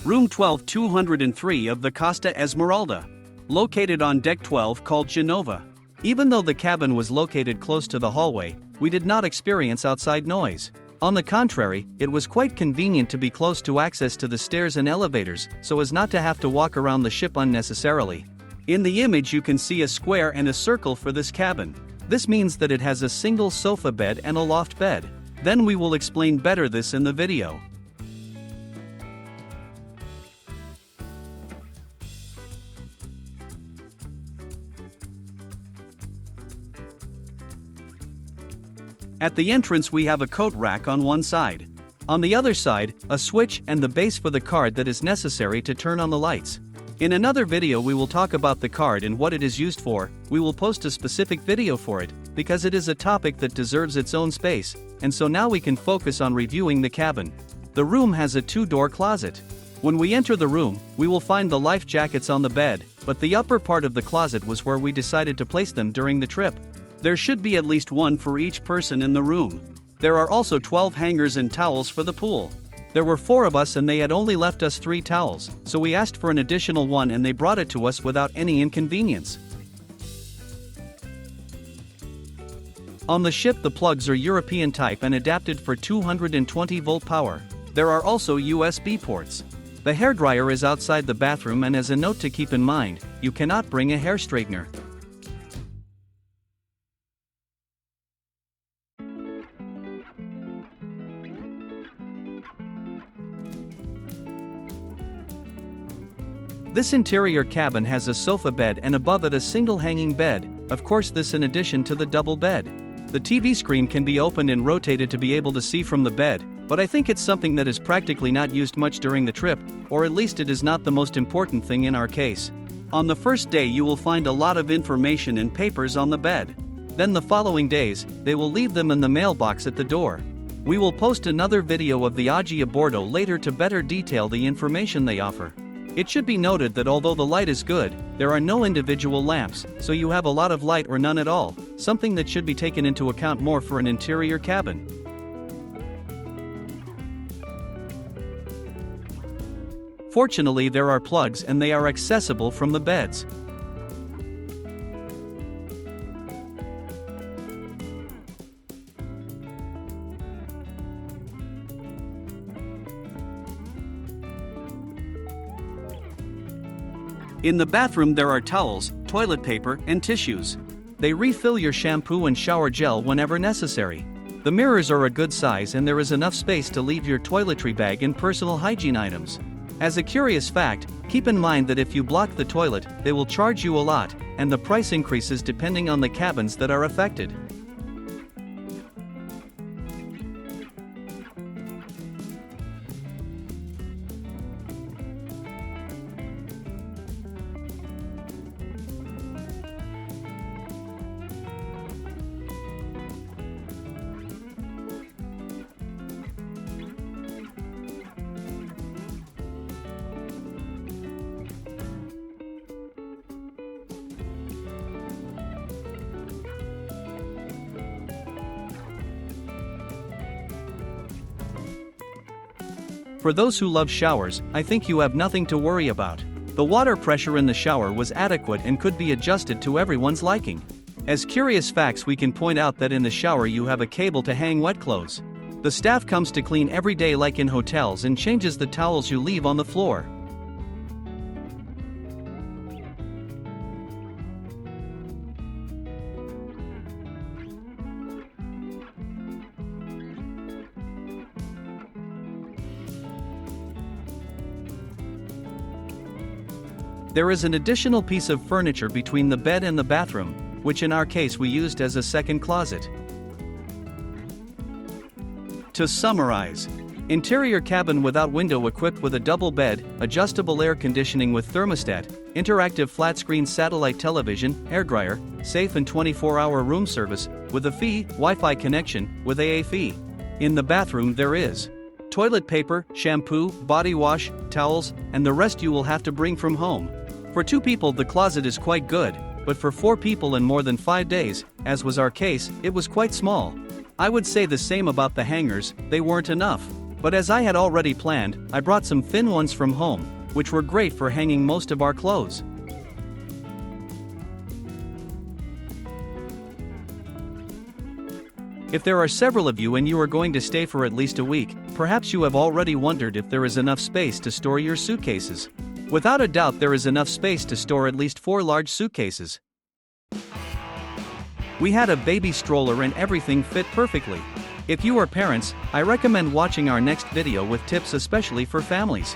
Room 12203 of the Costa Smeralda. Located on deck 12 called Genova. Even though the cabin was located close to the hallway, we did not experience outside noise. On the contrary, it was quite convenient to be close to access to the stairs and elevators, so as not to have to walk around the ship unnecessarily. In the image you can see a square and a circle for this cabin. This means that it has a single sofa bed and a loft bed. Then we will explain better this in the video. At the entrance we have a coat rack on one side. On the other side, a switch and the base for the card that is necessary to turn on the lights. In another video we will talk about the card and what it is used for. We will post a specific video for it, because it is a topic that deserves its own space, and so now we can focus on reviewing the cabin. The room has a two-door closet. When we enter the room, we will find the life jackets on the bed, but the upper part of the closet was where we decided to place them during the trip. There should be at least one for each person in the room. There are also 12 hangers and towels for the pool. There were 4 of us and they had only left us 3 towels, so we asked for an additional one and they brought it to us without any inconvenience. On the ship the plugs are European type and adapted for 220-volt power. There are also USB ports. The hairdryer is outside the bathroom, and as a note to keep in mind, you cannot bring a hair straightener. This interior cabin has a sofa bed and above it a single hanging bed, of course this in addition to the double bed. The TV screen can be opened and rotated to be able to see from the bed, but I think it's something that is practically not used much during the trip, or at least it is not the most important thing in our case. On the first day you will find a lot of information and papers on the bed. Then the following days, they will leave them in the mailbox at the door. We will post another video of the Oggi a Bordo later to better detail the information they offer. It should be noted that although the light is good, there are no individual lamps, so you have a lot of light or none at all, something that should be taken into account more for an interior cabin. Fortunately there are plugs and they are accessible from the beds. In the bathroom there are towels, toilet paper, and tissues. They refill your shampoo and shower gel whenever necessary. The mirrors are a good size and there is enough space to leave your toiletry bag and personal hygiene items. As a curious fact, keep in mind that if you block the toilet, they will charge you a lot, and the price increases depending on the cabins that are affected. For those who love showers, I think you have nothing to worry about. The water pressure in the shower was adequate and could be adjusted to everyone's liking. As curious facts, we can point out that in the shower you have a cable to hang wet clothes. The staff comes to clean every day like in hotels and changes the towels you leave on the floor. There is an additional piece of furniture between the bed and the bathroom, which in our case we used as a second closet. To summarize, interior cabin without window equipped with a double bed, adjustable air conditioning with thermostat, interactive flat-screen satellite television, hairdryer, safe and 24-hour room service, with a fee, Wi-Fi connection, with AA fee. In the bathroom there is toilet paper, shampoo, body wash, towels, and the rest you will have to bring from home. For 2 people the closet is quite good, but for 4 people and more than 5 days, as was our case, it was quite small. I would say the same about the hangers, they weren't enough. But as I had already planned, I brought some thin ones from home, which were great for hanging most of our clothes. If there are several of you and you are going to stay for at least a week, perhaps you have already wondered if there is enough space to store your suitcases. Without a doubt, there is enough space to store at least 4 large suitcases. We had a baby stroller and everything fit perfectly. If you are parents, I recommend watching our next video with tips especially for families.